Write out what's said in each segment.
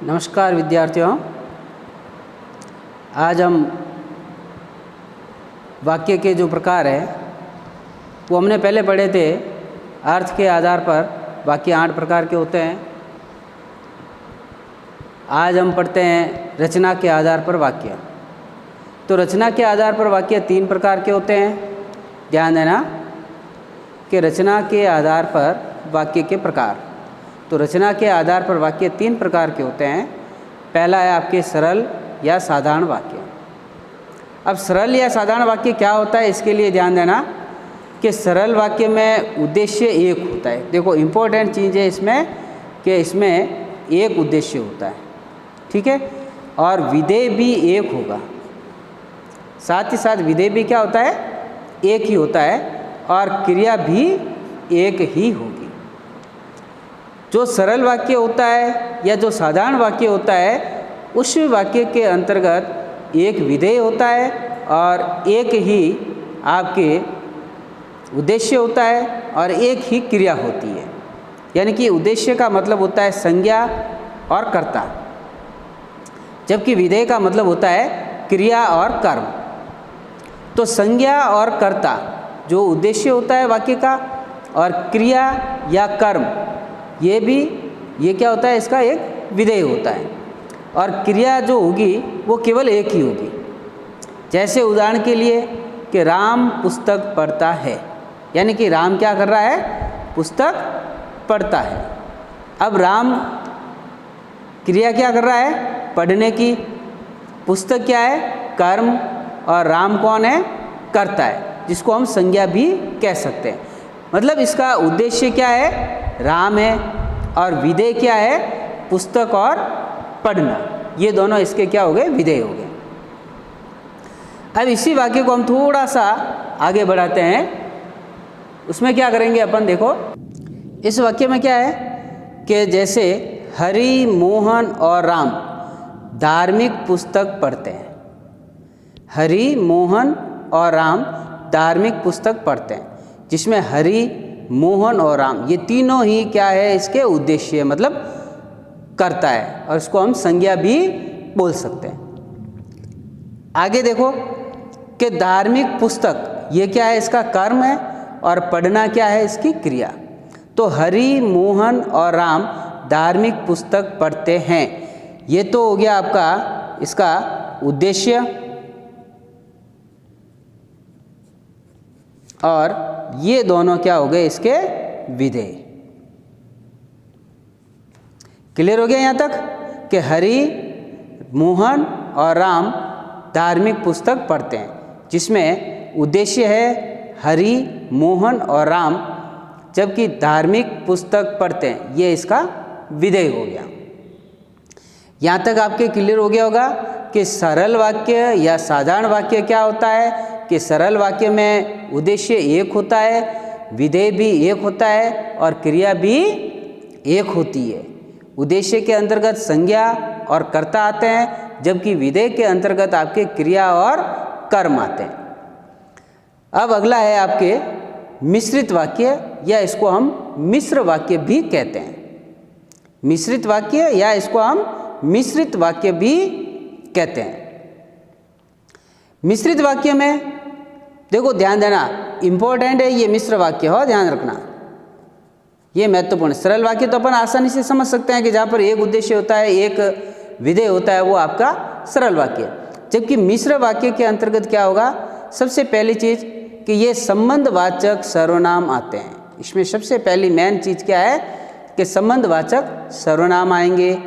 नमस्कार विद्यार्थियों, आज हम वाक्य के जो प्रकार है वो हमने पहले पढ़े थे। अर्थ के आधार पर वाक्य 8 प्रकार के होते हैं। आज हम पढ़ते हैं रचना के आधार पर वाक्य। तो रचना के आधार पर वाक्य 3 प्रकार के होते हैं। ध्यान देना कि रचना के आधार पर वाक्य के प्रकार। तो रचना के आधार पर वाक्य 3 प्रकार के होते हैं। पहला है आपके सरल या साधारण वाक्य। अब सरल या साधारण वाक्य क्या होता है, इसके लिए ध्यान देना कि सरल वाक्य में उद्देश्य एक होता है। देखो इम्पोर्टेंट चीज़ है इसमें कि इसमें एक उद्देश्य होता है, ठीक है, और विधेय भी एक होगा। साथ ही साथ विधेय भी क्या होता है, एक ही होता है, और क्रिया भी एक ही होगी। जो सरल वाक्य होता है या जो साधारण वाक्य होता है, उस वाक्य के अंतर्गत एक विधेय होता है और एक ही आपके उद्देश्य होता है और एक ही क्रिया होती है। यानी कि उद्देश्य का मतलब होता है संज्ञा और कर्ता, जबकि विधेय का मतलब होता है क्रिया और कर्म। तो संज्ञा और कर्ता जो उद्देश्य होता है वाक्य का, और क्रिया या कर्म ये क्या होता है, इसका एक विधेय होता है। और क्रिया जो होगी वो केवल एक ही होगी। जैसे उदाहरण के लिए कि राम पुस्तक पढ़ता है, यानी कि राम क्या कर रहा है, पुस्तक पढ़ता है। अब राम क्रिया क्या कर रहा है, पढ़ने की। पुस्तक क्या है, कर्म, और राम कौन है, कर्ता है, जिसको हम संज्ञा भी कह सकते हैं। मतलब इसका उद्देश्य क्या है, राम है, और विधेय क्या है, पुस्तक और पढ़ना। ये दोनों इसके क्या हो गए, विधेय हो गए। अब इसी वाक्य को हम थोड़ा सा आगे बढ़ाते हैं। उसमें क्या करेंगे अपन, देखो इस वाक्य में क्या है कि जैसे हरि, मोहन और राम धार्मिक पुस्तक पढ़ते हैं। हरि, मोहन और राम धार्मिक पुस्तक पढ़ते हैं, जिसमें हरि, मोहन और राम ये तीनों ही क्या है, इसके उद्देश्य मतलब करता है, और इसको हम संज्ञा भी बोल सकते हैं। आगे देखो कि धार्मिक पुस्तक ये क्या है, इसका कर्म है, और पढ़ना क्या है, इसकी क्रिया। तो हरि, मोहन और राम धार्मिक पुस्तक पढ़ते हैं, ये तो हो गया आपका इसका उद्देश्य, और ये दोनों क्या हो गए, इसके विधेय। क्लियर हो गया यहाँ तक कि हरि, मोहन और राम धार्मिक पुस्तक पढ़ते हैं, जिसमें उद्देश्य है हरि, मोहन और राम, जबकि धार्मिक पुस्तक पढ़ते हैं, ये इसका विधेय हो गया। यहाँ तक आपके क्लियर हो गया होगा कि सरल वाक्य या साधारण वाक्य क्या होता है। कि सरल वाक्य में उद्देश्य एक होता है, विधेय भी एक होता है, और क्रिया भी एक होती है। उद्देश्य के अंतर्गत संज्ञा और कर्ता आते हैं, जबकि विधेय के अंतर्गत आपके क्रिया और कर्म आते हैं। अब अगला है आपके मिश्रित वाक्य, या इसको हम मिश्र वाक्य भी कहते हैं। मिश्रित वाक्य या इसको हम मिश्रित वाक्य भी कहते हैं। मिश्रित वाक्य में देखो ध्यान देना, इम्पोर्टेंट है ये मिश्र वाक्य, हो ध्यान रखना, ये महत्वपूर्ण। सरल वाक्य तो अपन आसानी से समझ सकते हैं कि जहाँ पर एक उद्देश्य होता है, एक विधेय होता है, वो आपका सरल वाक्य। जबकि मिश्र वाक्य के अंतर्गत क्या होगा, सबसे पहली चीज़ कि ये संबंधवाचक सर्वनाम आते हैं। इसमें सबसे पहली मेन चीज़ क्या है कि संबंधवाचक सर्वनाम आएंगे,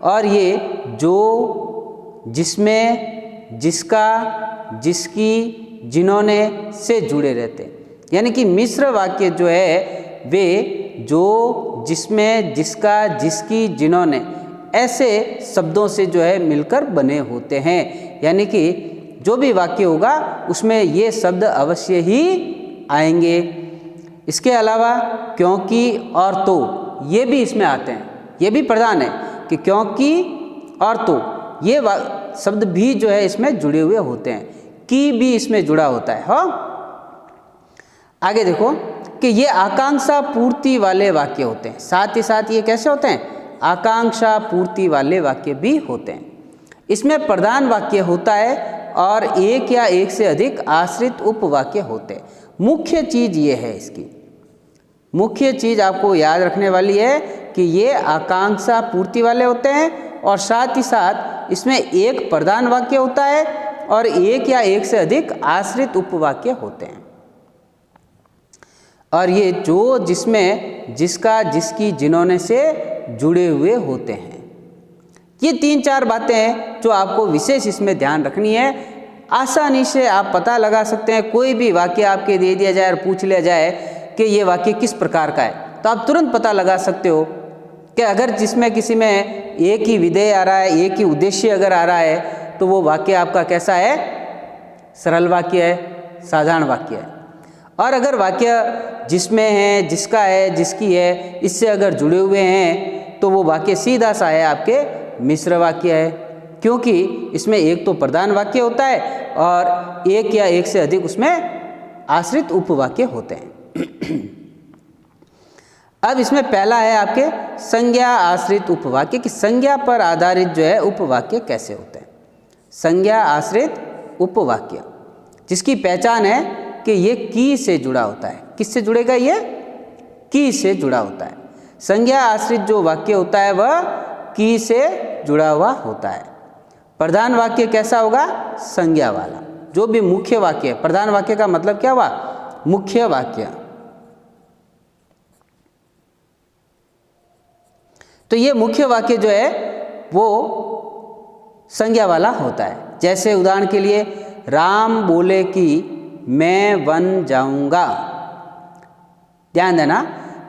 और ये जो, जिसमें, जिसका, जिसकी, जिन्होंने से जुड़े रहते हैं। यानी कि मिश्र वाक्य जो है वे जो, जिसमें, जिसका, जिसकी, जिन्होंने ऐसे शब्दों से जो है मिलकर बने होते हैं। यानी कि जो भी वाक्य होगा उसमें ये शब्द अवश्य ही आएंगे। इसके अलावा क्योंकि और तो ये भी इसमें आते हैं। ये भी प्रधान है कि क्योंकि और तो ये शब्द भी जो है इसमें जुड़े हुए होते हैं। की भी इसमें जुड़ा होता है। हाँ, आगे देखो कि ये आकांक्षा पूर्ति वाले वाक्य होते हैं। साथ ही साथ ये कैसे होते हैं, आकांक्षा पूर्ति वाले वाक्य भी होते हैं। इसमें प्रधान वाक्य होता है और एक या एक से अधिक आश्रित उपवाक्य होते हैं। मुख्य चीज़ ये है, इसकी मुख्य चीज़ आपको याद रखने वाली है कि ये आकांक्षा पूर्ति वाले होते हैं और साथ ही साथ इसमें एक प्रधान वाक्य होता है और एक या एक से अधिक आश्रित उपवाक्य होते हैं। और ये जो, जिसमें, जिसका, जिसकी, जिन्होंने से जुड़े हुए होते हैं। ये 3-4 बातें हैं जो आपको विशेष इसमें ध्यान रखनी है। आसानी से आप पता लगा सकते हैं, कोई भी वाक्य आपके दे दिया जाए और पूछ लिया जाए कि ये वाक्य किस प्रकार का है, तो आप तुरंत पता लगा सकते हो कि अगर जिसमें किसी में एक ही विधेय आ रहा है, एक ही उद्देश्य अगर आ रहा है, तो वो वाक्य आपका कैसा है, सरल वाक्य है, साधारण वाक्य है। और अगर वाक्य जिसमें है, जिसका है, जिसकी है, इससे अगर जुड़े हुए हैं, तो वो वाक्य सीधा सा है आपके मिश्र वाक्य है, क्योंकि इसमें एक तो प्रधान वाक्य होता है और एक या एक से अधिक उसमें आश्रित उपवाक्य होते हैं। अब इसमें पहला है आपके संज्ञा आश्रित उपवाक्य, कि संज्ञा पर आधारित जो है उपवाक्य कैसे होते हैं। संज्ञा आश्रित उपवाक्य जिसकी पहचान है कि ये की से जुड़ा होता है। किससे जुड़ेगा? ये की से जुड़ा होता है। संज्ञा आश्रित जो वाक्य होता है वह की से जुड़ा हुआ होता है। प्रधान वाक्य कैसा होगा? संज्ञा वाला। जो भी मुख्य वाक्य है, प्रधान वाक्य का मतलब क्या हुआ? मुख्य वाक्य। तो ये मुख्य वाक्य जो है वो संज्ञा वाला होता है। जैसे उदाहरण के लिए, राम बोले कि मैं वन जाऊंगा। ध्यान देना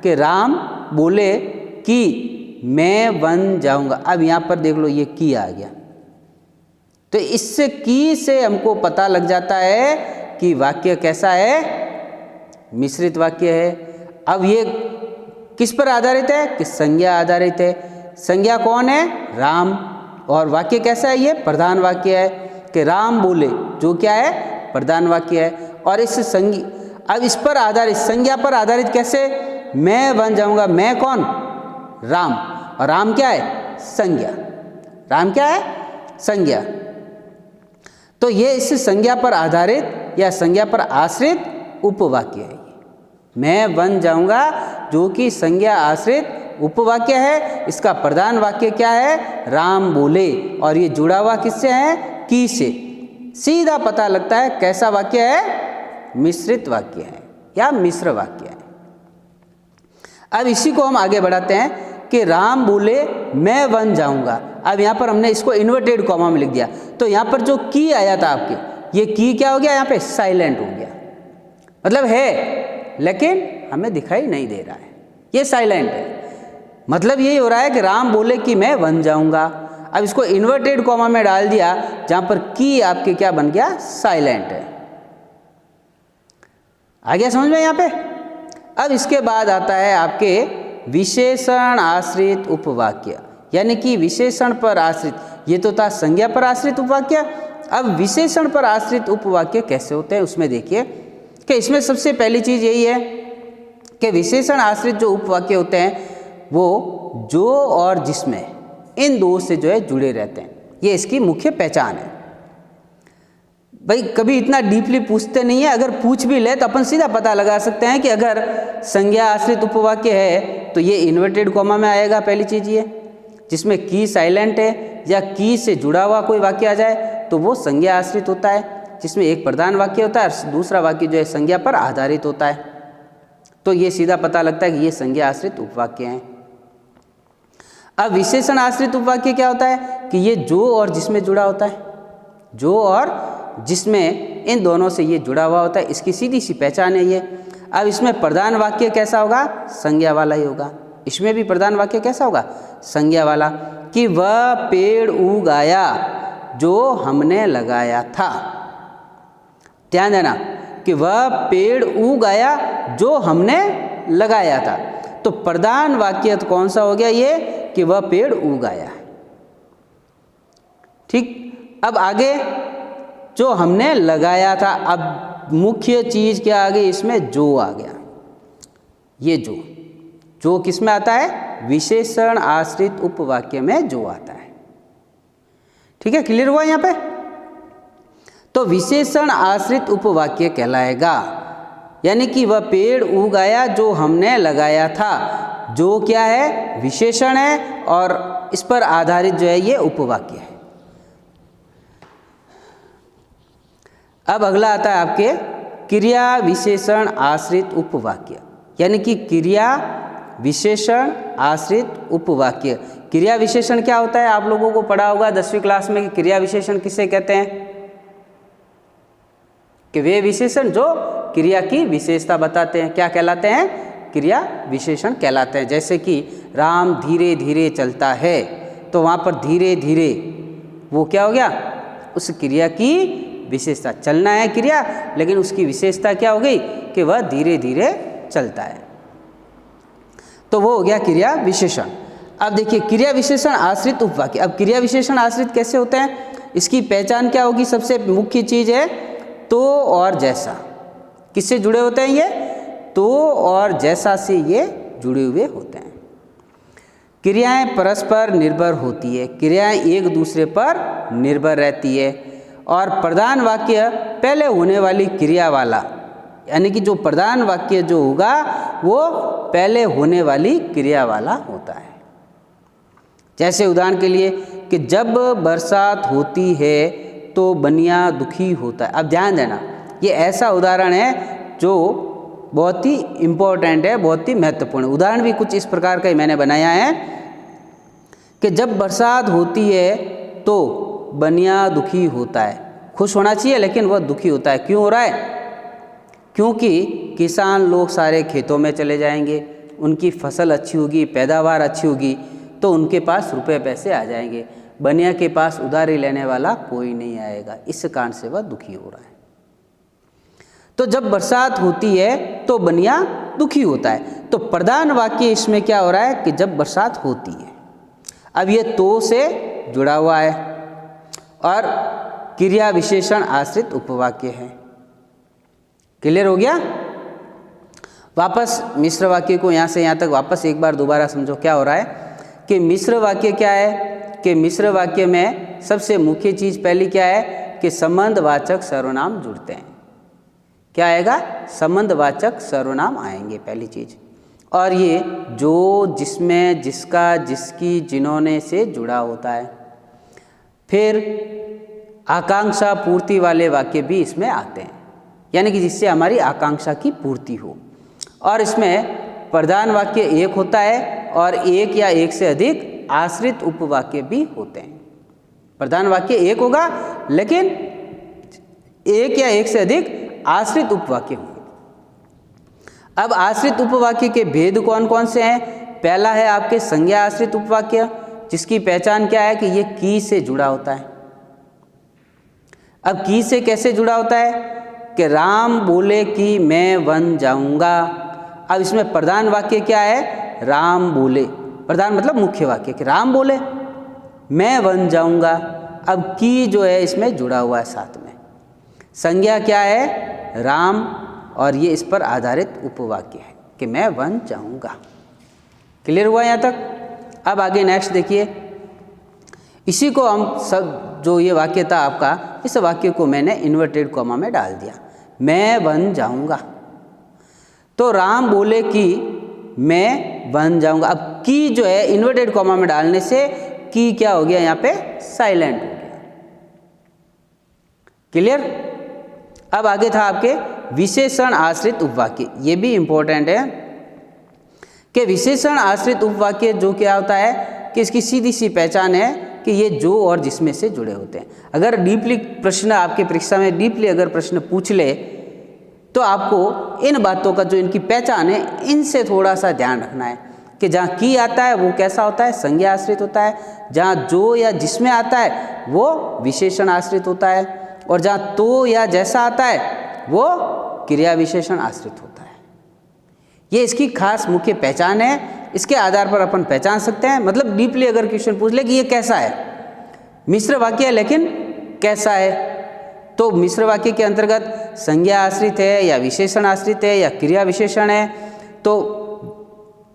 कि राम बोले कि मैं वन जाऊंगा। अब यहाँ पर देख लो, ये की आ गया, तो इससे की से हमको पता लग जाता है कि वाक्य कैसा है, मिश्रित वाक्य है। अब ये किस पर आधारित है? कि संज्ञा आधारित है। संज्ञा कौन है? राम। और वाक्य कैसा है? ये प्रधान वाक्य है कि राम बोले, जो क्या है? प्रधान वाक्य है। और इस अब इस पर आधारित, संज्ञा पर आधारित कैसे? मैं वन जाऊंगा। मैं कौन? राम। और राम क्या है? संज्ञा। राम क्या है? संज्ञा। तो ये इस संज्ञा पर आधारित या संज्ञा पर आश्रित उपवाक्य है। मैं वन जाऊंगा जो कि संज्ञा आश्रित उपवाक्य है। इसका प्रधान वाक्य क्या है? राम बोले। और ये जुड़ा हुआ किससे है? की से। सीधा पता लगता है कैसा वाक्य है? मिश्रित वाक्य है या मिश्र वाक्य है। अब इसी को हम आगे बढ़ाते हैं कि राम बोले मैं वन जाऊंगा। अब यहाँ पर हमने इसको इन्वर्टेड कॉमा में लिख दिया, तो यहाँ पर जो की आया था आपके, ये की क्या हो गया? यहाँ पे साइलेंट हो गया। मतलब है लेकिन हमें दिखाई नहीं दे रहा है, ये साइलेंट है। मतलब यही हो रहा है कि राम बोले कि मैं वन जाऊंगा। अब इसको इन्वर्टेड कॉमा में डाल दिया, जहाँ पर की आपके क्या बन गया? साइलेंट है। आ गया समझ में यहाँ पे? अब इसके बाद आता है आपके विशेषण आश्रित उपवाक्य, यानी कि विशेषण पर आश्रित। ये तो था संज्ञा पर आश्रित उपवाक्य। अब विशेषण पर आश्रित उपवाक्य कैसे होते हैं उसमें देखिए कि इसमें सबसे पहली चीज़ यही है कि विशेषण आश्रित जो उपवाक्य होते हैं वो जो और जिसमें, इन दो से जो है जुड़े रहते हैं। ये इसकी मुख्य पहचान है। भाई कभी इतना डीपली पूछते नहीं है, अगर पूछ भी ले तो अपन सीधा पता लगा सकते हैं कि अगर संज्ञा आश्रित उपवाक्य है तो ये इन्वर्टेड कॉमा में आएगा। पहली चीज़ ये, जिसमें की साइलेंट है या की से जुड़ा हुआ कोई वाक्य आ जाए तो वो संज्ञा आश्रित होता है, जिसमें एक प्रधान वाक्य होता है और दूसरा वाक्य जो है संज्ञा पर आधारित होता है। तो ये सीधा पता लगता है कि ये संज्ञा आश्रित उपवाक्य हैं। अब विशेषण आश्रित उपवाक्य क्या होता है कि ये जो और जिसमें जुड़ा होता है। जो और जिसमें, इन दोनों से ये जुड़ा हुआ होता है। इसकी सीधी सी पहचान है ये। अब इसमें प्रधान वाक्य कैसा होगा? संज्ञा वाला ही होगा। इसमें भी प्रधान वाक्य कैसा होगा? संज्ञा वाला। कि वह पेड़ उगाया जो हमने लगाया था। ध्यान देना कि वह पेड़ उगाया जो हमने लगाया था। तो प्रधान वाक्य तो कौन सा हो गया ये? कि वह पेड़ उगाया। ठीक। अब आगे जो हमने लगाया था। अब मुख्य चीज़ क्या आ गई इसमें? जो आ गया। ये जो किस में आता है? विशेषण आश्रित उपवाक्य में जो आता है। ठीक है, क्लियर हुआ यहाँ पे? तो विशेषण आश्रित उपवाक्य कहलाएगा, यानी कि वह पेड़ उग आया जो हमने लगाया था, जो क्या है? विशेषण है, और इस पर आधारित जो है ये उपवाक्य है। अब अगला आता है आपके क्रिया विशेषण आश्रित उपवाक्य, यानी कि क्रिया विशेषण आश्रित उपवाक्य। क्रिया विशेषण क्या होता है? आप लोगों को पढ़ा होगा 10वीं क्लास में कि क्रिया विशेषण किसे कहते हैं? कि वे विशेषण जो क्रिया की विशेषता बताते हैं क्या कहलाते हैं? क्रिया विशेषण कहलाते हैं। जैसे कि राम धीरे धीरे चलता है, तो वहाँ पर धीरे धीरे वो क्या हो गया? उस क्रिया की विशेषता। चलना है क्रिया, लेकिन उसकी विशेषता क्या हो गई? कि वह धीरे धीरे चलता है, तो वो हो गया क्रिया विशेषण। अब देखिए क्रिया विशेषण आश्रित उपवाक्य। अब क्रिया विशेषण आश्रित कैसे होते हैं? इसकी पहचान क्या होगी? सबसे मुख्य चीज़ है तो और जैसा। किससे जुड़े होते हैं ये? तो और जैसा से ये जुड़े हुए होते हैं। क्रियाएं परस्पर निर्भर होती है, क्रियाएं एक दूसरे पर निर्भर रहती है, और प्रधान वाक्य पहले होने वाली क्रिया वाला, यानी कि जो प्रधान वाक्य जो होगा वो पहले होने वाली क्रिया वाला होता है। जैसे उदाहरण के लिए कि जब बरसात होती है तो बनिया दुखी होता है। अब ध्यान देना, ये ऐसा उदाहरण है जो बहुत ही इम्पोर्टेंट है, बहुत ही महत्वपूर्ण। उदाहरण भी कुछ इस प्रकार का ही मैंने बनाया है कि जब बरसात होती है तो बनिया दुखी होता है। खुश होना चाहिए लेकिन वह दुखी होता है। क्यों हो रहा है? क्योंकि किसान लोग सारे खेतों में चले जाएंगे, उनकी फसल अच्छी होगी, पैदावार अच्छी होगी, तो उनके पास रुपए पैसे आ जाएंगे। बनिया के पास उधारी लेने वाला कोई नहीं आएगा, इस कारण से वह दुखी हो रहा है। तो जब बरसात होती है तो बनिया दुखी होता है। तो प्रधान वाक्य इसमें क्या हो रहा है कि जब बरसात होती है। अब ये तो से जुड़ा हुआ है और क्रिया विशेषण आश्रित उपवाक्य है। क्लियर हो गया? वापस मिश्र वाक्य को यहाँ से यहाँ तक वापस एक बार दोबारा समझो। क्या हो रहा है कि मिश्र वाक्य क्या है कि मिश्र वाक्य में सबसे मुख्य चीज़ पहली क्या है कि संबंधवाचक सर्वनाम जुड़ते हैं। क्या आएगा? संबंधवाचक सर्वनाम आएंगे पहली चीज़। और ये जो, जिसमें, जिसका, जिसकी, जिन्होंने से जुड़ा होता है। फिर आकांक्षा पूर्ति वाले वाक्य भी इसमें आते हैं, यानी कि जिससे हमारी आकांक्षा की पूर्ति हो। और इसमें प्रधान वाक्य एक होता है और एक या एक से अधिक आश्रित उपवाक्य भी होते हैं। प्रधान वाक्य एक होगा लेकिन एक या एक से अधिक आश्रित उपवाक्य होंगे। अब आश्रित उपवाक्य के भेद कौन कौन से हैं? पहला है आपके संज्ञा आश्रित उपवाक्य, जिसकी पहचान क्या है कि ये की से जुड़ा होता है। अब की से कैसे जुड़ा होता है कि राम बोले कि मैं वन जाऊंगा। अब इसमें प्रधान वाक्य क्या है? राम बोले। प्रधान मतलब मुख्य वाक्य कि राम बोले मैं वन जाऊंगा। अब की जो है इसमें जुड़ा हुआ है साथ में। संज्ञा क्या है? राम, और ये इस पर आधारित उपवाक्य है कि मैं वन जाऊंगा। क्लियर हुआ यहाँ तक? अब आगे नेक्स्ट देखिए। इसी को हम सब जो ये वाक्य था आपका, इस वाक्य को मैंने इन्वर्टेड कॉमा में डाल दिया, मैं वन जाऊंगा। तो राम बोले कि मैं वन जाऊंगा। अब की जो है इन्वर्टेड कॉमा में डालने से की क्या हो गया? यहाँ पे साइलेंट हो गया। क्लियर? अब आगे था आपके विशेषण आश्रित उपवाक्य। ये भी इंपॉर्टेंट है कि विशेषण आश्रित उपवाक्य जो क्या होता है कि इसकी सीधी सी पहचान है कि ये जो और जिसमें से जुड़े होते हैं। अगर डीपली प्रश्न आपके परीक्षा में डीपली अगर प्रश्न पूछ ले तो आपको इन बातों का जो इनकी पहचान है इनसे थोड़ा सा ध्यान रखना है कि जहाँ की आता है वो कैसा होता है? संज्ञा आश्रित होता है। जहाँ जो या जिसमें आता है वो विशेषण आश्रित होता है, और जहाँ तो या जैसा आता है वो क्रिया विशेषण आश्रित होता है। ये इसकी खास मुख्य पहचान है। इसके आधार पर अपन पहचान सकते हैं। मतलब डीपली अगर क्वेश्चन पूछ ले कि ये कैसा है, मिश्र वाक्य है लेकिन कैसा है, तो मिश्र वाक्य के अंतर्गत संज्ञा आश्रित है या विशेषण आश्रित है या क्रिया विशेषण है, तो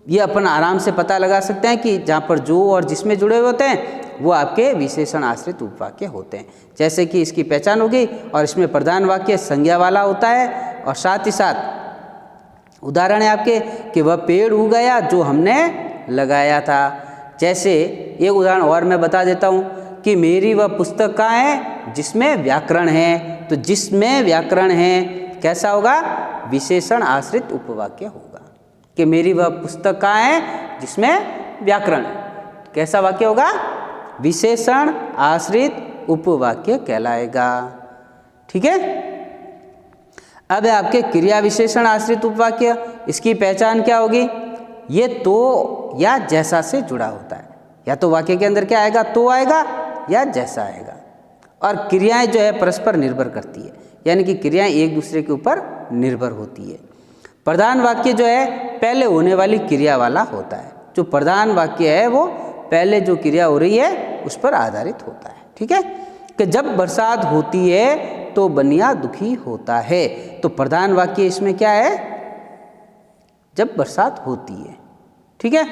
ये अपन आराम से पता लगा सकते हैं कि जहाँ पर जो और जिसमें जुड़े हुए होते हैं वो आपके विशेषण आश्रित उपवाक्य होते हैं। जैसे कि इसकी पहचान हो गई, और इसमें प्रधान वाक्य संज्ञा वाला होता है, और साथ ही साथ उदाहरण है आपके कि वह पेड़ उग गया जो हमने लगाया था। जैसे एक उदाहरण और मैं बता देता हूँ कि मेरी वह पुस्तक कहाँ है, जिसमें व्याकरण है। तो जिसमें व्याकरण है कैसा होगा, विशेषण आश्रित उपवाक्य होगा। कि मेरी वह पुस्तक कहाँ है, जिसमें व्याकरण है, कैसा वाक्य होगा, विशेषण आश्रित उपवाक्य कहलाएगा। ठीक है। अब है आपके क्रिया विशेषण आश्रित उपवाक्य। इसकी पहचान क्या होगी, ये तो या जैसा से जुड़ा होता है। या तो वाक्य के अंदर क्या आएगा, तो आएगा, या जैसा आएगा। और क्रियाएं जो है परस्पर निर्भर करती है, यानी कि क्रियाएं एक दूसरे के ऊपर निर्भर होती है। प्रधान वाक्य जो है पहले होने वाली क्रिया वाला होता है। जो प्रधान वाक्य है वो पहले जो क्रिया हो रही है उस पर आधारित होता है। ठीक है। कि जब बरसात होती है तो बनिया दुखी होता है। तो प्रधान वाक्य इसमें क्या है, जब बरसात होती है। ठीक है।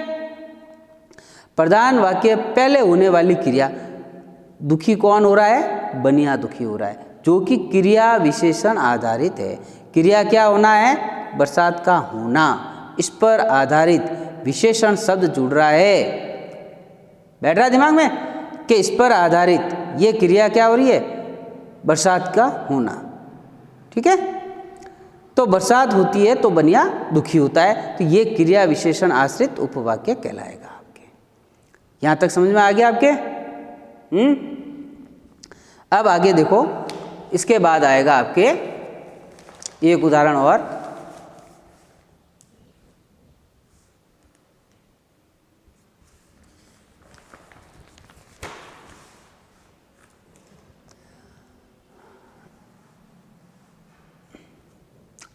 प्रधान वाक्य पहले होने वाली क्रिया, दुखी कौन हो रहा है, बनिया दुखी हो रहा है, जो कि क्रिया विशेषण आधारित है। क्रिया क्या होना है, बरसात का होना, इस पर आधारित विशेषण शब्द जुड़ रहा है। बैठ रहा है दिमाग में कि इस पर आधारित ये क्रिया क्या हो रही है, बरसात का होना। ठीक है। तो बरसात होती है तो बनिया दुखी होता है, तो ये क्रिया विशेषण आश्रित उपवाक्य कहलाएगा आपके। यहाँ तक समझ में आ गया आपके? अब आगे देखो, इसके बाद आएगा आपके एक उदाहरण और।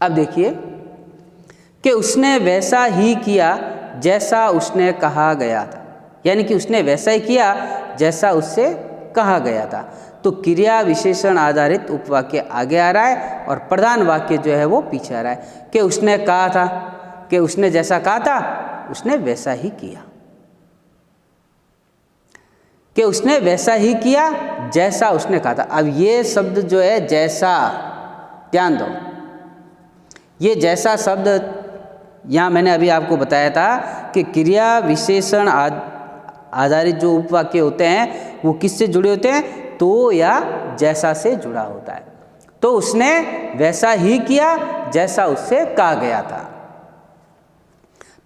अब देखिए कि उसने वैसा ही किया जैसा उसने कहा गया था, यानी कि उसने वैसा ही किया जैसा उससे कहा गया था। तो क्रिया विशेषण आधारित उपवाक्य आगे आ रहा है और प्रधान वाक्य जो है वो पीछे आ रहा है। कि उसने कहा था, कि उसने जैसा कहा था उसने वैसा ही किया। कि उसने वैसा ही किया जैसा उसने कहा था। अब ये शब्द जो है जैसा, ध्यान दो, ये जैसा शब्द यहाँ मैंने अभी आपको बताया था कि क्रिया विशेषण आधारित जो उपवाक्य होते हैं वो किससे जुड़े होते हैं, तो या जैसा से जुड़ा होता है। तो उसने वैसा ही किया जैसा उससे कहा गया था।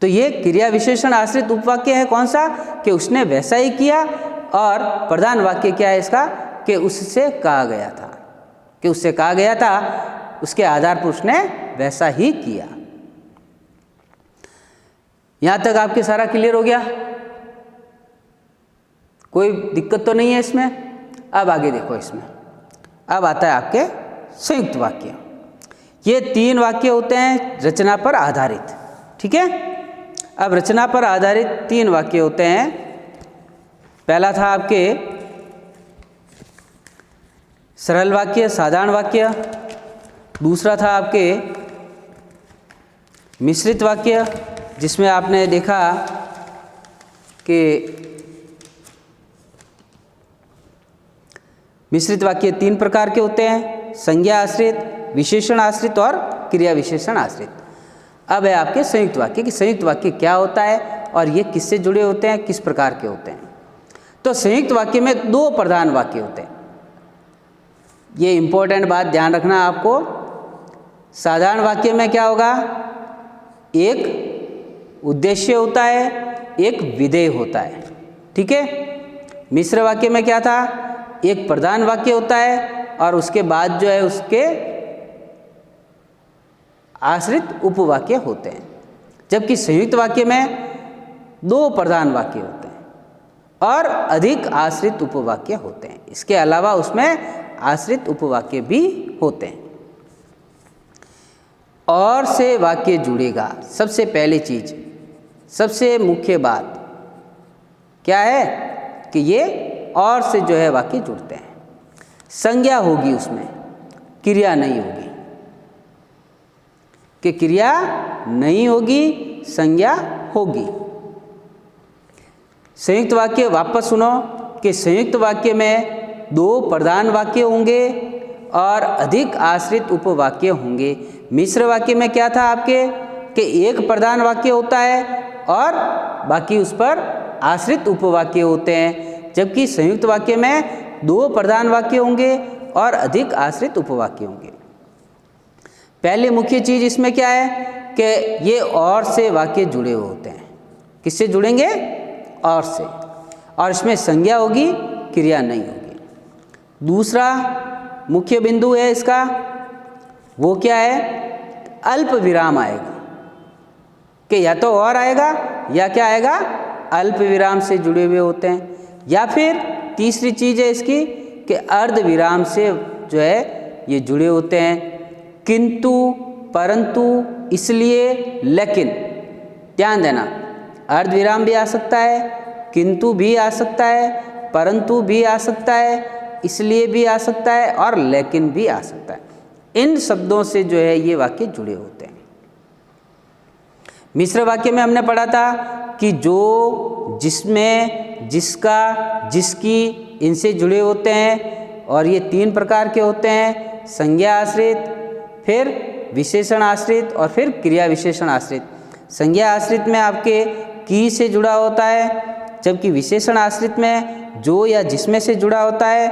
तो ये क्रिया विशेषण आश्रित उपवाक्य है कौन सा, कि उसने वैसा ही किया, और प्रधान वाक्य क्या है इसका, कि उससे कहा गया था। कि उससे कहा गया था, उसके आधार पर उसने वैसा ही किया। यहां तक आपके सारा क्लियर हो गया, कोई दिक्कत तो नहीं है इसमें? अब आगे देखो, इसमें अब आता है आपके संयुक्त वाक्य। ये 3 वाक्य होते हैं रचना पर आधारित। ठीक है। अब रचना पर आधारित 3 वाक्य होते हैं। पहला था आपके सरल वाक्य, साधारण वाक्य। दूसरा था आपके मिश्रित वाक्य, जिसमें आपने देखा कि मिश्रित वाक्य 3 प्रकार के होते हैं, संज्ञा आश्रित, विशेषण आश्रित और क्रिया विशेषण आश्रित। अब है आपके संयुक्त वाक्य कि संयुक्त वाक्य क्या होता है और ये किससे जुड़े होते हैं, किस प्रकार के होते हैं। तो संयुक्त वाक्य में 2 प्रधान वाक्य होते हैं। ये इंपॉर्टेंट बात ध्यान रखना आपको। साधारण वाक्य में क्या होगा, एक उद्देश्य होता है, एक विधेय होता है। ठीक है। मिश्र वाक्य में क्या था, एक प्रधान वाक्य होता है और उसके बाद जो है उसके आश्रित उपवाक्य होते हैं। जबकि संयुक्त वाक्य में 2 प्रधान वाक्य होते हैं और अधिक आश्रित उपवाक्य होते हैं। इसके अलावा उसमें आश्रित उपवाक्य भी होते हैं। और से वाक्य जुड़ेगा। सबसे पहली चीज, सबसे मुख्य बात क्या है कि ये और से जो है वाक्य जुड़ते हैं। संज्ञा होगी उसमें, क्रिया नहीं होगी। कि क्रिया नहीं होगी, संज्ञा होगी। संयुक्त वाक्य वापस सुनो कि संयुक्त वाक्य में 2 प्रधान वाक्य होंगे और अधिक आश्रित उपवाक्य होंगे। मिश्र वाक्य में क्या था आपके कि एक प्रधान वाक्य होता है और बाकी उस पर आश्रित उपवाक्य होते हैं, जबकि संयुक्त वाक्य में 2 प्रधान वाक्य होंगे और अधिक आश्रित उपवाक्य होंगे। पहले मुख्य चीज इसमें क्या है कि ये और से वाक्य जुड़े हुए होते हैं। किससे जुड़ेंगे? और से, और इसमें संज्ञा होगी, क्रिया नहीं होगी। दूसरा मुख्य बिंदु है इसका, वो क्या है? अल्प विराम आएगा कि या तो और आएगा या क्या आएगा? अल्प विराम से जुड़े हुए होते हैं। या फिर तीसरी चीज़ है इसकी कि अर्ध विराम से जो है ये जुड़े होते हैं। किंतु, परंतु, इसलिए, लेकिन। ध्यान देना, अर्ध विराम भी आ सकता है, किंतु भी आ सकता है, परंतु भी आ सकता है, इसलिए भी आ सकता है और लेकिन भी आ सकता है। इन शब्दों से जो है ये वाक्य जुड़े होते हैं। मिश्र वाक्य में हमने पढ़ा था कि जो, जिसमें, जिसका, जिसकी, इनसे जुड़े होते हैं और ये 3 प्रकार के होते हैं, संज्ञा आश्रित, फिर विशेषण आश्रित और फिर क्रिया विशेषण आश्रित। संज्ञा आश्रित में आपके की से जुड़ा होता है, जबकि विशेषण आश्रित में जो या जिसमें से जुड़ा होता है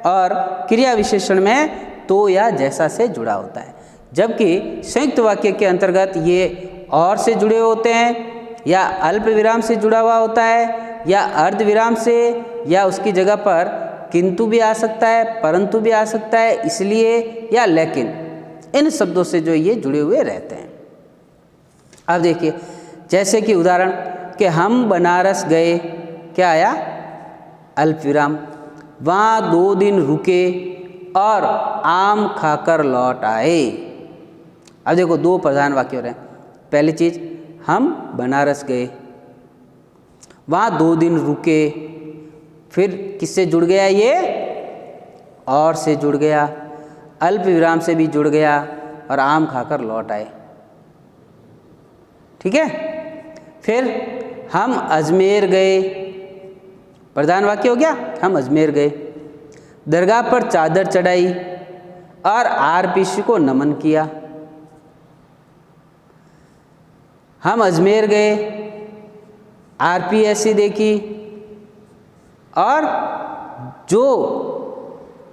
और क्रिया विशेषण में तो या जैसा से जुड़ा होता है। जबकि संयुक्त वाक्य के अंतर्गत ये और से जुड़े होते हैं या अल्प विराम से जुड़ा हुआ होता है या अर्ध विराम से, या उसकी जगह पर किंतु भी आ सकता है, परंतु भी आ सकता है, इसलिए या लेकिन। इन शब्दों से जो ये जुड़े हुए रहते हैं। अब देखिए, जैसे कि उदाहरण कि हम बनारस गए, क्या आया? अल्प विराम। वहाँ 2 दिन रुके और आम खाकर लौट आए। अब देखो 2 प्रधान वाक्य हो रहे हैं। पहली चीज, हम बनारस गए, वहाँ 2 दिन रुके, फिर किससे जुड़ गया ये? और से जुड़ गया, अल्प विराम से भी जुड़ गया और आम खाकर लौट आए। ठीक है। फिर हम अजमेर गए, प्रधान वाक्य हो गया, हम अजमेर गए, दरगाह पर चादर चढ़ाई और आरपीसी को नमन किया। हम अजमेर गए, आरपीएससी देखी और जो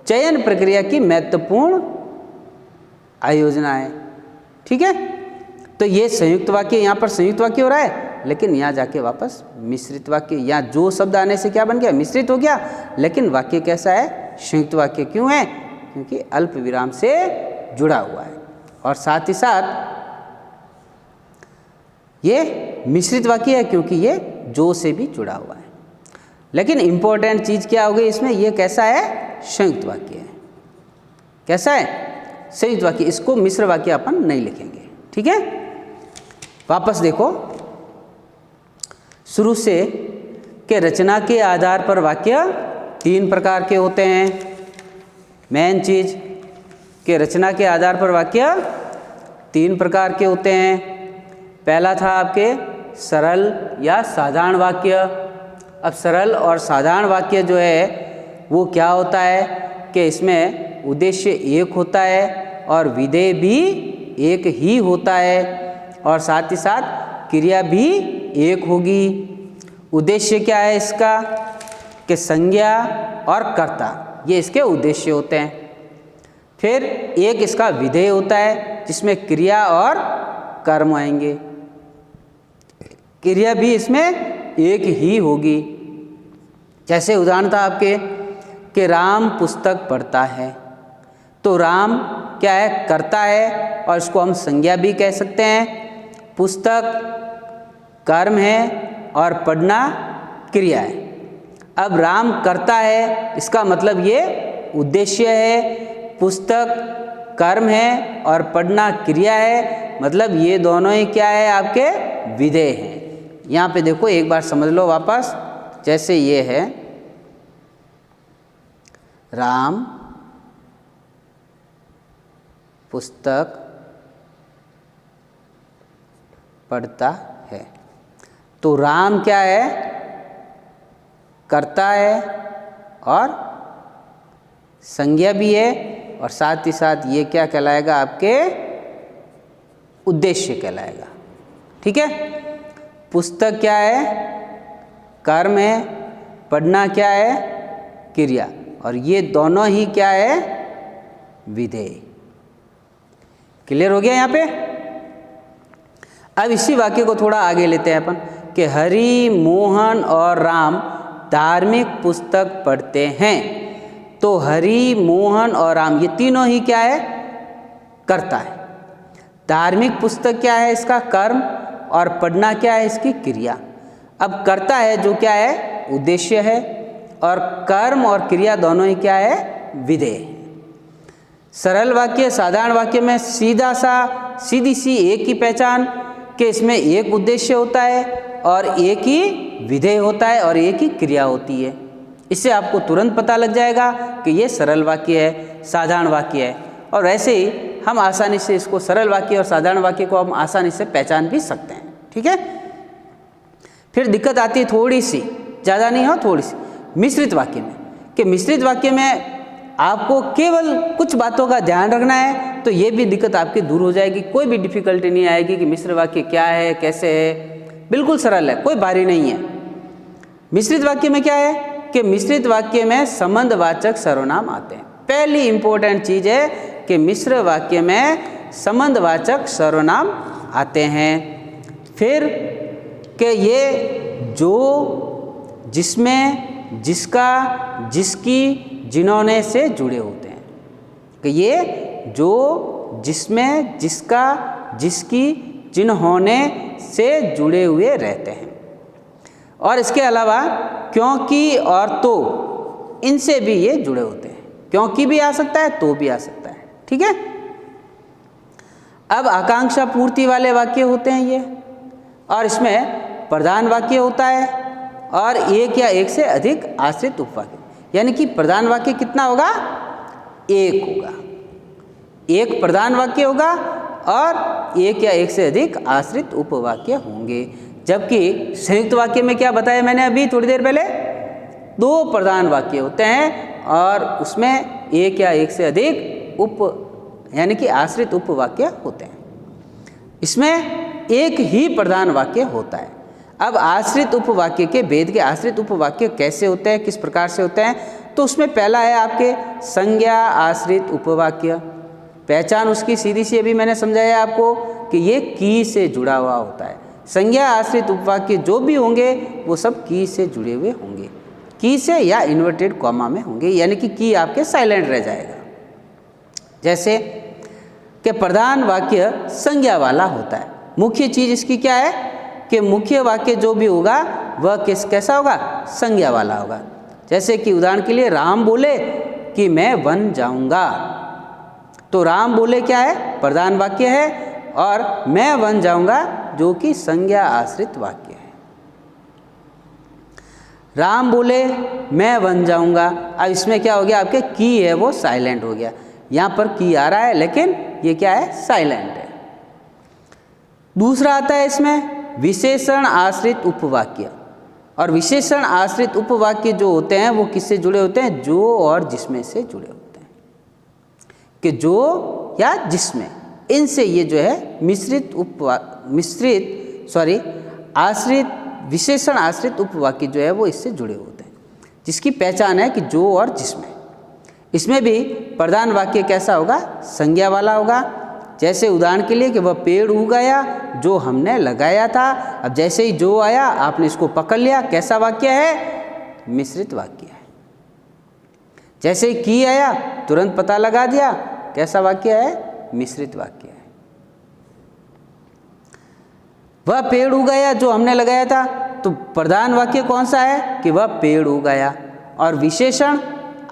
चयन प्रक्रिया की महत्वपूर्ण आयोजना है। ठीक है। तो ये संयुक्त वाक्य, यहाँ पर संयुक्त वाक्य हो रहा है, लेकिन यहाँ जाके वापस मिश्रित वाक्य, यहाँ जो शब्द आने से क्या बन गया? मिश्रित हो गया। लेकिन वाक्य कैसा है? संयुक्त वाक्य। क्यों है? क्योंकि अल्प विराम से जुड़ा हुआ है और साथ ही साथ ये मिश्रित वाक्य है क्योंकि ये जो से भी जुड़ा हुआ है। लेकिन इंपॉर्टेंट चीज़ क्या हो गई इसमें? ये कैसा है? संयुक्त वाक्य है। कैसा है? संयुक्त वाक्य। इसको मिश्र वाक्य अपन नहीं लिखेंगे। ठीक है। वापस देखो शुरू से कि रचना के आधार पर वाक्य 3 प्रकार के होते हैं। मेन चीज कि रचना के आधार पर वाक्य 3 प्रकार के होते हैं। पहला था आपके सरल या साधारण वाक्य। अब सरल और साधारण वाक्य जो है वो क्या होता है कि इसमें उद्देश्य एक होता है और विधेय भी एक ही होता है और साथ ही साथ क्रिया भी एक होगी। उद्देश्य क्या है इसका कि संज्ञा और कर्ता, ये इसके उद्देश्य होते हैं। फिर एक इसका विधेय होता है जिसमें क्रिया और कर्म आएंगे। क्रिया भी इसमें एक ही होगी। जैसे उदाहरण था आपके कि राम पुस्तक पढ़ता है, तो राम क्या है? करता है और इसको हम संज्ञा भी कह सकते हैं। पुस्तक कर्म है और पढ़ना क्रिया है। अब राम करता है, इसका मतलब ये उद्देश्य है। पुस्तक कर्म है और पढ़ना क्रिया है, मतलब ये दोनों ही क्या है? आपके विधेय हैं। यहाँ पे देखो एक बार समझ लो वापस। जैसे ये है राम पुस्तक पढ़ता है, तो राम क्या है, कर्ता है और संज्ञा भी है, और साथ ही साथ ये क्या कहलाएगा, आपके उद्देश्य कहलाएगा। ठीक है। पुस्तक क्या है, कर्म है, पढ़ना क्या है, क्रिया, और ये दोनों ही क्या है, विधेय। क्लियर हो गया यहाँ पे। अब इसी वाक्य को थोड़ा आगे लेते हैं अपन कि हरि, मोहन और राम धार्मिक पुस्तक पढ़ते हैं। तो हरि, मोहन और राम ये तीनों ही क्या है, कर्ता है। धार्मिक पुस्तक क्या है, इसका कर्म, और पढ़ना क्या है, इसकी क्रिया। अब कर्ता है जो क्या है, उद्देश्य है, और कर्म और क्रिया दोनों ही क्या है, विधेय। सरल वाक्य, साधारण वाक्य में सीधी सी एक ही पहचान कि इसमें एक उद्देश्य होता है और एक ही विधेय होता है और एक ही क्रिया होती है। इससे आपको तुरंत पता लग जाएगा कि ये सरल वाक्य है, साधारण वाक्य है। और वैसे ही हम आसानी से इसको सरल वाक्य और साधारण वाक्य को हम आसानी से पहचान भी सकते हैं। ठीक है। फिर दिक्कत आती है थोड़ी सी, ज़्यादा नहीं हो, थोड़ी सी मिश्रित वाक्य में, कि मिश्रित वाक्य में आपको केवल कुछ बातों का ध्यान रखना है, तो ये भी दिक्कत आपकी दूर हो जाएगी। कोई भी डिफिकल्टी नहीं आएगी कि मिश्र वाक्य क्या है, कैसे है, बिल्कुल सरल है, कोई भारी नहीं है। मिश्रित वाक्य में क्या है कि मिश्रित वाक्य में संबंधवाचक सर्वनाम आते हैं। पहली इंपॉर्टेंट चीज़ है कि मिश्र वाक्य में संबंधवाचक सर्वनाम आते हैं। फिर कि ये जो, जिसमें, जिसका, जिसकी, जिन्होंने से जुड़े होते हैं। कि ये जो, जिसमें, जिसका, जिसकी, जिन्होंने से जुड़े हुए रहते हैं। और इसके अलावा क्योंकि और तो, इनसे भी ये जुड़े होते हैं। क्योंकि भी आ सकता है, तो भी आ सकता है। ठीक है। अब आकांक्षा पूर्ति वाले वाक्य होते हैं ये, और इसमें प्रधान वाक्य होता है और एक या एक से अधिक आश्रित उपवाक्य। यानी कि प्रधान वाक्य कितना होगा, एक होगा, एक प्रधान वाक्य होगा और एक या एक से अधिक आश्रित उपवाक्य होंगे। जबकि संयुक्त वाक्य में क्या बताया मैंने अभी थोड़ी देर पहले, दो प्रधान वाक्य होते हैं और उसमें एक या एक से अधिक यानी कि आश्रित उपवाक्य होते हैं। इसमें एक ही प्रधान वाक्य होता है। अब आश्रित उपवाक्य के भेद के आश्रित उपवाक्य कैसे होते हैं, किस प्रकार से होते हैं, तो उसमें पहला है आपके संज्ञा आश्रित उपवाक्य। पहचान उसकी सीधी सी अभी मैंने समझाया आपको कि ये की से जुड़ा हुआ होता है। संज्ञा आश्रित उपवाक्य जो भी होंगे वो सब की से जुड़े हुए होंगे, की से या इन्वर्टेड कॉमा में होंगे, यानी कि की आपके साइलेंट रह जाएगा। जैसे कि प्रधान वाक्य संज्ञा वाला होता है। मुख्य चीज़ इसकी क्या है कि मुख्य वाक्य जो भी होगा वह कैसा होगा, संज्ञा वाला होगा। जैसे कि उदाहरण के लिए राम बोले कि मैं वन जाऊंगा, तो राम बोले क्या है, प्रधान वाक्य है, और मैं वन जाऊंगा जो कि संज्ञा आश्रित वाक्य है। राम बोले मैं वन जाऊंगा, अब इसमें क्या हो गया, आपके की है वो साइलेंट हो गया। यहाँ पर की आ रहा है लेकिन ये क्या है, साइलेंट है। दूसरा आता है इसमें विशेषण आश्रित उपवाक्य, और विशेषण आश्रित उपवाक्य जो होते हैं वो किससे जुड़े होते हैं, जो और जिसमें से जुड़े होते हैं। कि जो या जिसमें, इनसे ये जो है आश्रित विशेषण आश्रित उपवाक्य जो है वो इससे जुड़े होते हैं, जिसकी पहचान है कि जो और जिसमें। इसमें भी प्रधान वाक्य कैसा होगा, संज्ञा वाला होगा। जैसे उदाहरण के लिए कि वह पेड़ उग गया जो हमने लगाया था। अब जैसे ही जो आया आपने इसको पकड़ लिया, कैसा वाक्य है, मिश्रित वाक्य है। जैसे ही की आया तुरंत पता लगा दिया, कैसा वाक्य है, मिश्रित वाक्य है। वह पेड़ उगाया जो हमने लगाया था, तो प्रधान वाक्य कौन सा है कि वह पेड़ उगाया, और विशेषण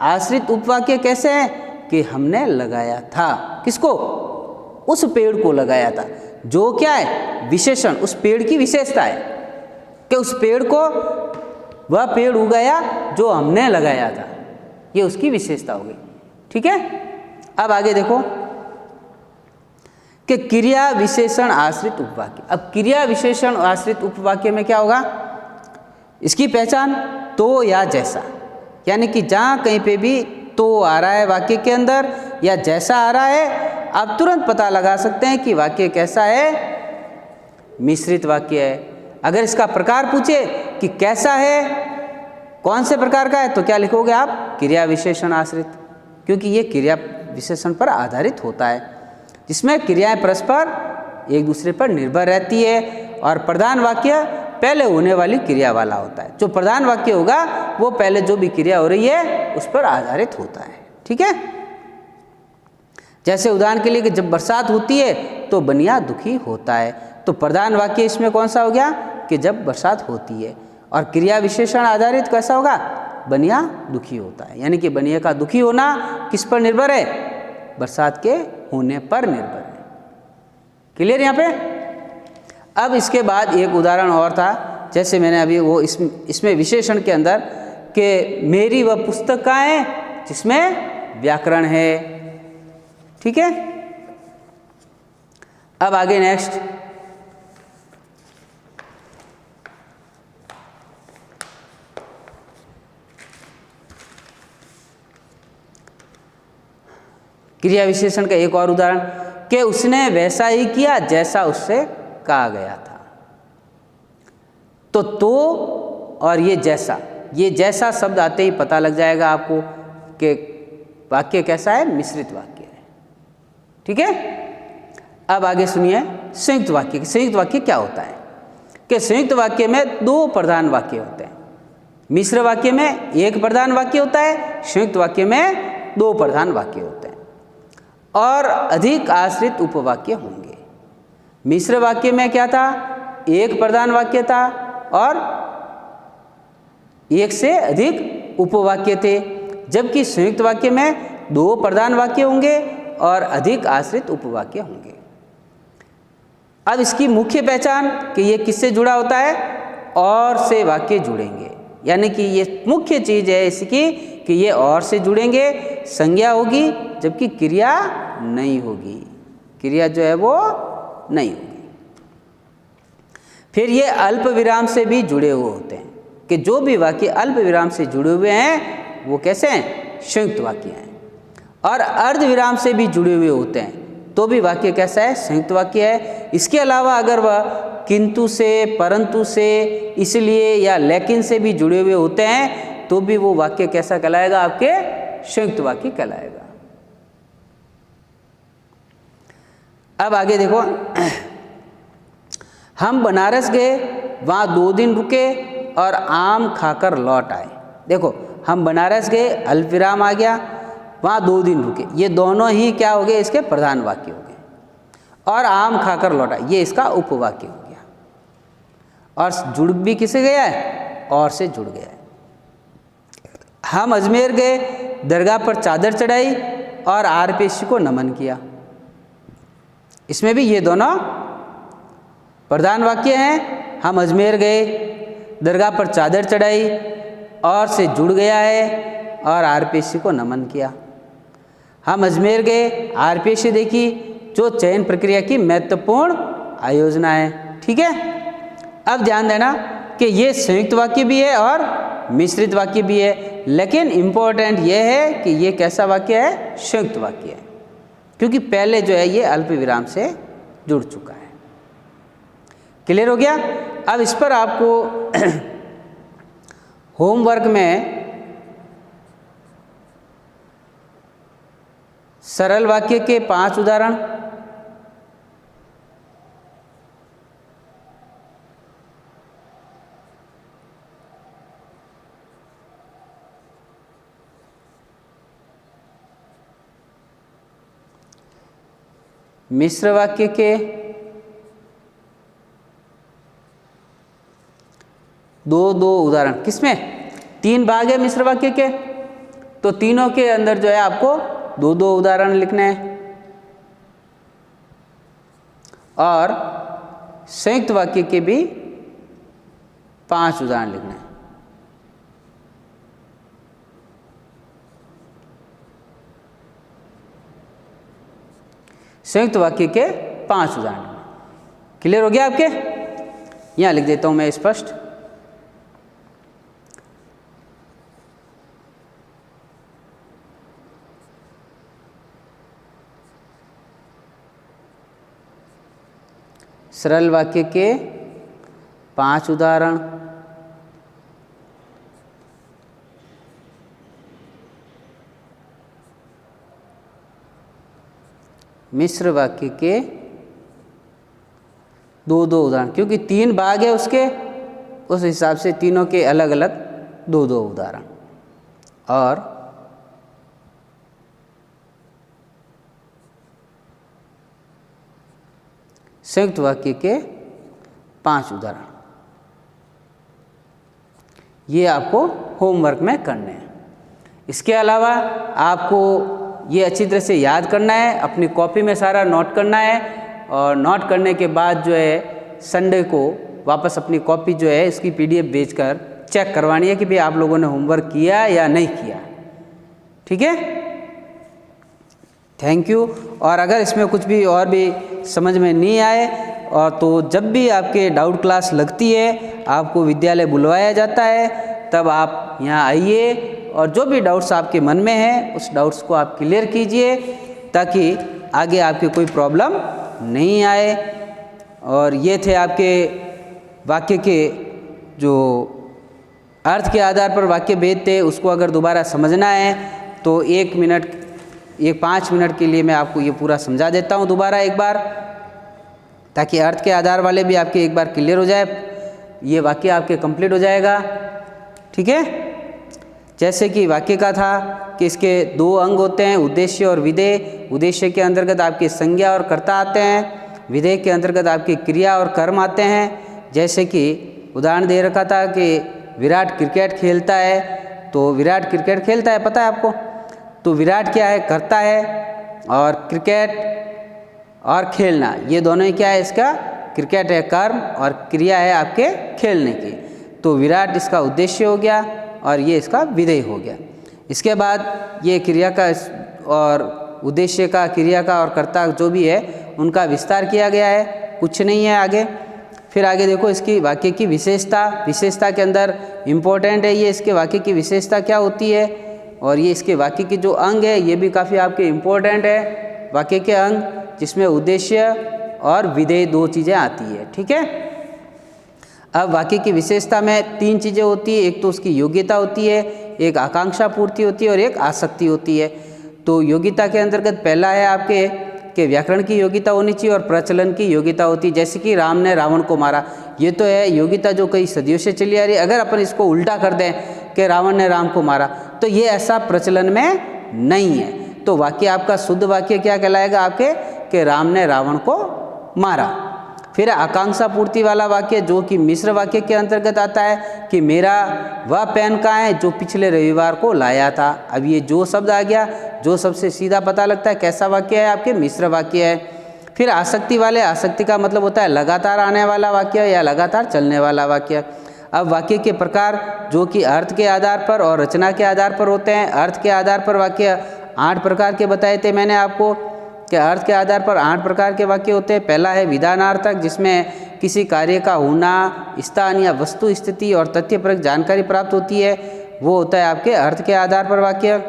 आश्रित उपवाक्य कैसे है कि हमने लगाया था। किसको, उस पेड़ को लगाया था। जो क्या है, विशेषण, उस पेड़ की विशेषता है कि उस पेड़ को, वह पेड़ उगाया जो हमने लगाया था, ये उसकी विशेषता हो गई। ठीक है। अब आगे देखो कि क्रिया विशेषण आश्रित उपवाक्य। अब क्रिया विशेषण आश्रित उपवाक्य में क्या होगा, इसकी पहचान तो या जैसा, यानी कि जहाँ कहीं पे भी तो आ रहा है वाक्य के अंदर या जैसा आ रहा है, आप तुरंत पता लगा सकते हैं कि वाक्य कैसा है, मिश्रित वाक्य है। अगर इसका प्रकार पूछे कि कैसा है, कौन से प्रकार का है, तो क्या लिखोगे आप, क्रिया विशेषण आश्रित, क्योंकि ये क्रिया विशेषण पर आधारित होता है, जिसमें क्रियाएं परस्पर एक दूसरे पर निर्भर रहती है और प्रधान वाक्य पहले होने वाली क्रिया वाला होता है। जो प्रधान वाक्य होगा वो पहले जो भी क्रिया हो रही है उस पर आधारित होता है। ठीक है, जैसे उदाहरण के लिए कि जब बरसात होती है तो बनिया दुखी होता है, तो प्रधान वाक्य इसमें कौन सा हो गया कि जब बरसात होती है, और क्रिया विशेषण आधारित कैसा होगा, बनिया दुखी होता है, यानी कि बनिया का दुखी होना किस पर निर्भर है, बरसात के होने पर निर्भर है। क्लियर यहाँ पे। अब इसके बाद एक उदाहरण और था, जैसे मैंने अभी वो इसमें विशेषण के अंदर कि मेरी वह पुस्तक कहाँ है जिसमें व्याकरण है। ठीक है, अब आगे नेक्स्ट, क्रिया विशेषण का एक और उदाहरण कि उसने वैसा ही किया जैसा उससे कहा गया था। तो और ये जैसा शब्द आते ही पता लग जाएगा आपको कि वाक्य कैसा है, मिश्रित वाक्य है। ठीक है, अब आगे सुनिए संयुक्त वाक्य। संयुक्त वाक्य क्या होता है कि संयुक्त वाक्य में दो प्रधान वाक्य होते हैं। मिश्र वाक्य में एक प्रधान वाक्य होता है, संयुक्त वाक्य में दो प्रधान वाक्य होते हैं और अधिक आश्रित उपवाक्य होंगे। मिश्र वाक्य में क्या था, एक प्रधान वाक्य था और एक से अधिक उपवाक्य थे, जबकि संयुक्त वाक्य में दो प्रधान वाक्य होंगे और अधिक आश्रित उपवाक्य होंगे। अब इसकी मुख्य पहचान कि ये किससे जुड़ा होता है, और से वाक्य जुड़ेंगे, यानी कि ये मुख्य चीज है इसकी कि ये और से जुड़ेंगे, संज्ञा होगी जबकि क्रिया नहीं होगी, क्रिया जो है वो नहीं होगी। फिर ये अल्प विराम से भी जुड़े हुए होते हैं कि जो भी वाक्य अल्प विराम से जुड़े हुए हैं वो कैसे हैं, संयुक्त वाक्य हैं, और अर्ध विराम से भी जुड़े हुए होते हैं तो भी वाक्य कैसा है, संयुक्त वाक्य है। इसके अलावा अगर वह किंतु से, परंतु से, इसलिए या लेकिन से भी जुड़े हुए होते हैं तो भी वो वाक्य कैसा कहलाएगा, आपके संयुक्त वाक्य कहलाएगा। अब आगे देखो, हम बनारस गए, वहाँ 2 दिन रुके और आम खाकर लौट आए। देखो, हम बनारस गए, अल्प विराम आ गया, वहाँ 2 दिन रुके, ये दोनों ही क्या हो गए, इसके प्रधान वाक्य हो गए, और आम खाकर लौट आए ये इसका उपवाक्य हो गया, और जुड़ भी किसे गया है, और से जुड़ गया है। हम अजमेर गए, दरगाह पर चादर चढ़ाई और आरपेशी को नमन किया, इसमें भी ये दोनों प्रधान वाक्य हैं। हम अजमेर गए, दरगाह पर चादर चढ़ाई और से जुड़ गया है और आरपेशी को नमन किया। हम अजमेर गए, आरपेशी देखी, जो चयन प्रक्रिया की महत्वपूर्ण आयोजना है। ठीक है, अब ध्यान देना कि ये संयुक्त वाक्य भी है और मिश्रित वाक्य भी है, लेकिन इम्पोर्टेंट ये है कि ये कैसा वाक्य है, संयुक्त वाक्य है, क्योंकि पहले जो है ये अल्प विराम से जुड़ चुका है। क्लियर हो गया। अब इस पर आपको होमवर्क में सरल वाक्य के 5 उदाहरण, मिश्र वाक्य के 2 उदाहरण, किसमें 3 भाग है मिश्र वाक्य के, तो तीनों के अंदर जो है आपको 2 उदाहरण लिखने हैं, और संयुक्त वाक्य के भी 5 उदाहरण लिखने हैं। संयुक्त वाक्य के 5 उदाहरण। क्लियर हो गया आपके? यहाँ लिख देता हूँ मैं स्पष्ट। सरल वाक्य के 5 उदाहरण, मिश्र वाक्य के 2-2 उदाहरण, क्योंकि 3 भाग है उसके, उस हिसाब से तीनों के अलग अलग 2-2 उदाहरण। और संयुक्त वाक्य के 5 उदाहरण। ये आपको होमवर्क में करने हैं। इसके अलावा आपको ये अच्छी तरह से याद करना है, अपनी कॉपी में सारा नोट करना है, और नोट करने के बाद जो है संडे को वापस अपनी कॉपी जो है इसकी PDF भेजकर चेक करवानी है कि भाई आप लोगों ने होमवर्क किया या नहीं किया। ठीक है, थैंक यू। और अगर इसमें कुछ भी और भी समझ में नहीं आए, और तो जब भी आपके डाउट क्लास लगती है, आपको विद्यालय बुलवाया जाता है, तब आप यहाँ आइए और जो भी डाउट्स आपके मन में हैं उस डाउट्स को आप क्लियर कीजिए, ताकि आगे आपके कोई प्रॉब्लम नहीं आए। और ये थे आपके वाक्य के जो अर्थ के आधार पर वाक्य भेद थे, उसको अगर दोबारा समझना है तो 5 मिनट के लिए मैं आपको ये पूरा समझा देता हूँ दोबारा एक बार, ताकि अर्थ के आधार वाले भी आपके एक बार क्लियर हो जाए, ये वाक्य आपके कंप्लीट हो जाएगा। ठीक है, जैसे कि वाक्य का था कि इसके 2 अंग होते हैं, उद्देश्य और विधेय। उद्देश्य के अंतर्गत आपके संज्ञा और कर्ता आते हैं, विधेय के अंतर्गत आपकी क्रिया और कर्म आते हैं। जैसे कि उदाहरण दे रखा था कि विराट क्रिकेट खेलता है, तो विराट क्रिकेट खेलता है, पता है आपको? तो विराट क्या है? कर्ता है, और क्रिकेट और खेलना, ये दोनों ही क्या है इसका? क्रिकेट है कर्म, और क्रिया है आपके खेलने की। तो विराट इसका उद्देश्य हो गया और ये इसका विधेय हो गया। इसके बाद ये क्रिया का और उद्देश्य का, क्रिया का और कर्ता जो भी है उनका विस्तार किया गया है, कुछ नहीं है आगे। फिर आगे देखो इसकी वाक्य की विशेषता। विशेषता के अंदर इम्पोर्टेंट है ये इसके वाक्य की विशेषता क्या होती है, और ये इसके वाक्य की जो अंग है ये भी काफ़ी आपके इम्पोर्टेंट है, वाक्य के अंग, जिसमें उद्देश्य और विधेय 2 चीज़ें आती है। ठीक है, अब वाक्य की विशेषता में 3 चीज़ें होती है, एक तो उसकी योग्यता होती है, एक आकांक्षा पूर्ति होती है, और एक आसक्ति होती है। तो योग्यता के अंतर्गत पहला है आपके कि व्याकरण की योग्यता होनी चाहिए और प्रचलन की योग्यता होती है। जैसे कि राम ने रावण को मारा, ये तो है योग्यता जो कई सदियों से चली आ रही है। अगर अपन इसको उल्टा कर दें कि रावण ने राम को मारा, तो ये ऐसा प्रचलन में नहीं है। तो वाक्य आपका शुद्ध वाक्य क्या कहलाएगा आपके? कि राम ने रावण को मारा। फिर आकांक्षा पूर्ति वाला वाक्य जो कि मिश्र वाक्य के अंतर्गत आता है कि मेरा वह पेन कहाँ है जो पिछले रविवार को लाया था। अब ये जो शब्द आ गया, जो सबसे सीधा पता लगता है कैसा वाक्य है आपके? मिश्र वाक्य है। फिर आसक्ति वाले, आसक्ति का मतलब होता है लगातार आने वाला वाक्य या लगातार चलने वाला वाक्य। अब वाक्य के प्रकार जो कि अर्थ के आधार पर और रचना के आधार पर होते हैं। अर्थ के आधार पर वाक्य 8 प्रकार के बताए थे मैंने आपको, कि अर्थ के आधार पर 8 प्रकार के वाक्य होते हैं। पहला है विधानार्थक, जिसमें किसी कार्य का होना, स्थान या वस्तु स्थिति और तथ्यपरक जानकारी प्राप्त होती है, वो होता है आपके अर्थ के आधार पर वाक्य।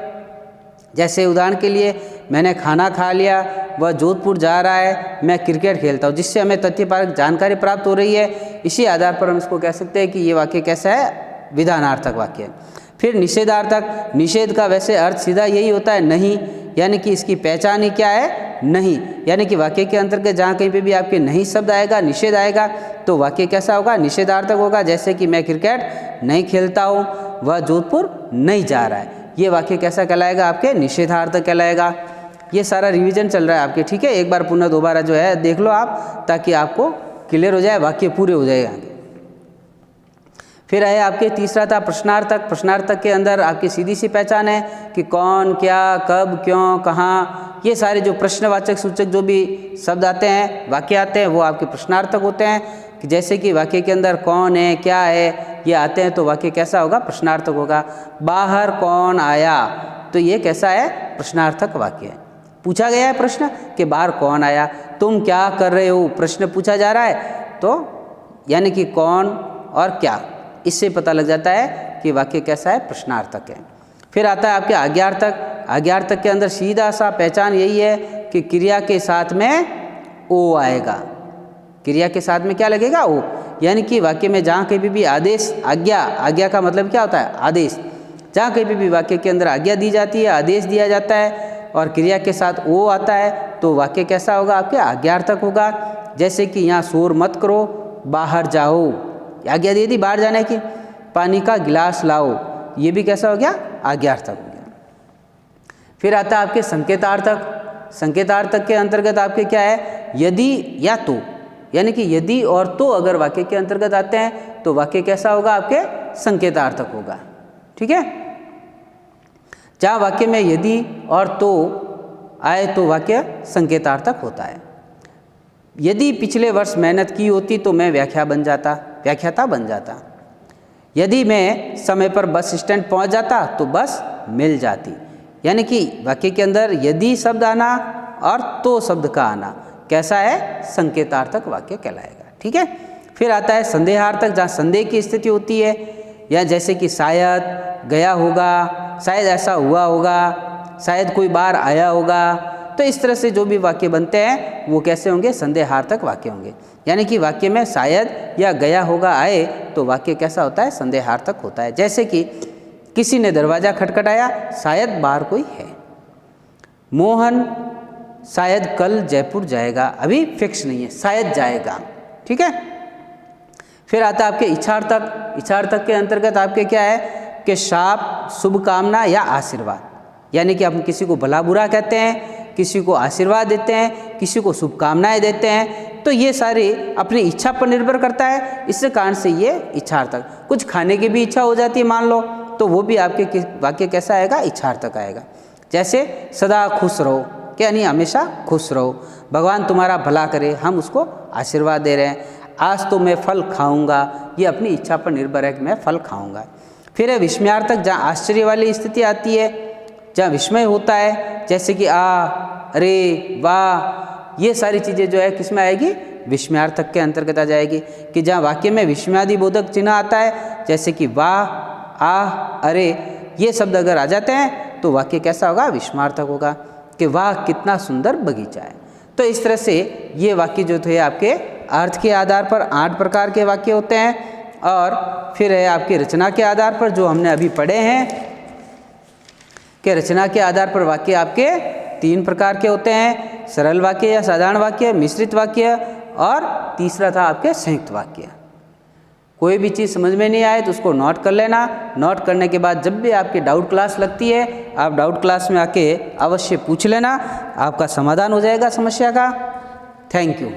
जैसे उदाहरण के लिए, मैंने खाना खा लिया, वह जोधपुर जा रहा है, मैं क्रिकेट खेलता हूँ, जिससे हमें तथ्यपरक जानकारी प्राप्त हो रही है। इसी आधार पर हम इसको कह सकते हैं कि ये वाक्य कैसा है? विधानार्थक वाक्य है। फिर निषेधार्थक, निषेध का वैसे अर्थ सीधा यही होता है नहीं, यानी कि इसकी पहचान ही क्या है? नहीं, यानी कि वाक्य के अंतर्गत जहाँ कहीं पे भी आपके नहीं शब्द आएगा, निषेध आएगा, तो वाक्य कैसा होगा? निषेधार्थक होगा। जैसे कि मैं क्रिकेट नहीं खेलता हूँ, वह जोधपुर नहीं जा रहा है, ये वाक्य कैसा कहलाएगा? आपके निषेधार्थक कहलाएगा। ये सारा रिवीजन चल रहा है आपके, ठीक है? एक बार पुनः दोबारा जो है देख लो आप, ताकि आपको क्लियर हो जाए, वाक्य पूरे हो जाएगा। फिर है आपके तीसरा था प्रश्नार्थक। प्रश्नार्थक के अंदर आपकी सीधी सी पहचान है कि कौन, क्या, कब, क्यों, कहाँ, ये सारे जो प्रश्नवाचक सूचक जो भी शब्द आते हैं, वाक्य आते हैं, वो आपके प्रश्नार्थक होते हैं। कि जैसे कि वाक्य के अंदर कौन है, क्या है, ये आते हैं, तो वाक्य कैसा होगा? प्रश्नार्थक होगा। बाहर कौन आया, तो ये कैसा है? प्रश्नार्थक वाक्य है। पूछा गया है प्रश्न कि बाहर कौन आया, तुम क्या कर रहे हो, प्रश्न पूछा जा रहा है, तो यानी कि कौन और क्या, इससे पता लग जाता है कि वाक्य कैसा है, प्रश्नार्थक है। फिर आता है आपके आज्ञार्थक। आज्ञार्थक के अंदर सीधा सा पहचान यही है कि क्रिया के साथ में ओ आएगा। क्रिया के साथ में क्या लगेगा, ओ, यानी कि वाक्य में जहाँ कहीं भी आदेश, आज्ञा, आज्ञा का मतलब क्या होता है, आदेश, जहाँ कहीं भी वाक्य के अंदर आज्ञा दी जाती है, आदेश दिया जाता है और क्रिया के साथ ओ आता है, तो वाक्य कैसा होगा, आपके आज्ञार्थक होगा। जैसे कि यहाँ शोर मत करो, बाहर जाओ, आज्ञा दे दी बाहर जाने की, पानी का गिलास लाओ, ये भी कैसा हो गया, आज्ञार्थक हो गया। फिर आता है आपके संकेतार्थक। संकेतार्थक के अंतर्गत आपके क्या है, यदि या तो, यानी कि यदि और तो अगर वाक्य के अंतर्गत आते हैं तो वाक्य कैसा होगा, आपके संकेतार्थक होगा। ठीक है, जहाँ वाक्य में यदि और तो आए तो वाक्य संकेतार्थक होता है। यदि पिछले वर्ष मेहनत की होती तो मैं व्याख्याता बन जाता। यदि मैं समय पर बस स्टैंड पहुंच जाता तो बस मिल जाती। यानी कि वाक्य के अंदर यदि शब्द आना और तो शब्द का आना कैसा है, संकेतार्थक वाक्य कहलाएगा। ठीक है, फिर आता है संदेहार्थक, जहाँ संदेह की स्थिति होती है, या जैसे कि शायद गया होगा, शायद ऐसा हुआ होगा, शायद कोई बार आया होगा, तो इस तरह से जो भी वाक्य बनते हैं वो कैसे होंगे, संदेहार्थक वाक्य होंगे। यानी कि वाक्य में शायद या गया होगा आए तो वाक्य कैसा होता है, संदेहार्थक होता है। जैसे कि किसी ने दरवाज़ा खटखटाया, शायद बाहर कोई है। मोहन शायद कल जयपुर जाएगा, अभी फिक्स नहीं है, शायद जाएगा। ठीक है, फिर आता है आपके इच्छार्थक। इच्छार्थक के अंतर्गत आपके क्या है कि शाप, शुभकामना या आशीर्वाद, यानी कि हम किसी को भला बुरा कहते हैं, किसी को आशीर्वाद देते हैं, किसी को शुभकामनाएं देते हैं, तो ये सारे अपनी इच्छा पर निर्भर करता है। इस कारण से ये इच्छार्थक। कुछ खाने की भी इच्छा हो जाती है मान लो, तो वो भी आपके वाक्य कैसा आएगा, इच्छार्थक आएगा। जैसे सदा खुश रहो, यानी हमेशा खुश रहो, भगवान तुम्हारा भला करे, हम उसको आशीर्वाद दे रहे हैं। आज तो मैं फल खाऊंगा, ये अपनी इच्छा पर निर्भर है कि मैं फल खाऊंगा। फिर है विस्मयार्थक, जहाँ आश्चर्य वाली स्थिति आती है, जहाँ विस्मय होता है, जैसे कि अरे, वाह, ये सारी चीज़ें जो है किस में आएगी, विस्मयार्थक के अंतर्गत आ जाएगी। कि जहाँ वाक्य में विस्मयादि बोधक चिन्ह आता है, जैसे कि वाह, अरे, ये शब्द अगर आ जाते हैं तो वाक्य कैसा होगा, विस्मयार्थक होगा। कि वाह कितना सुंदर बगीचा है। तो इस तरह से ये वाक्य जो थे आपके अर्थ के आधार पर 8 प्रकार के वाक्य होते हैं। और फिर है आपकी रचना के आधार पर, जो हमने अभी पढ़े हैं कि रचना के आधार पर वाक्य आपके 3 प्रकार के होते हैं, सरल वाक्य या साधारण वाक्य, मिश्रित वाक्य, और तीसरा था आपके संयुक्त वाक्य। कोई भी चीज़ समझ में नहीं आए तो उसको नोट कर लेना। नोट करने के बाद जब भी आपकी डाउट क्लास लगती है, आप डाउट क्लास में आके अवश्य पूछ लेना, आपका समाधान हो जाएगा समस्या का। Thank you.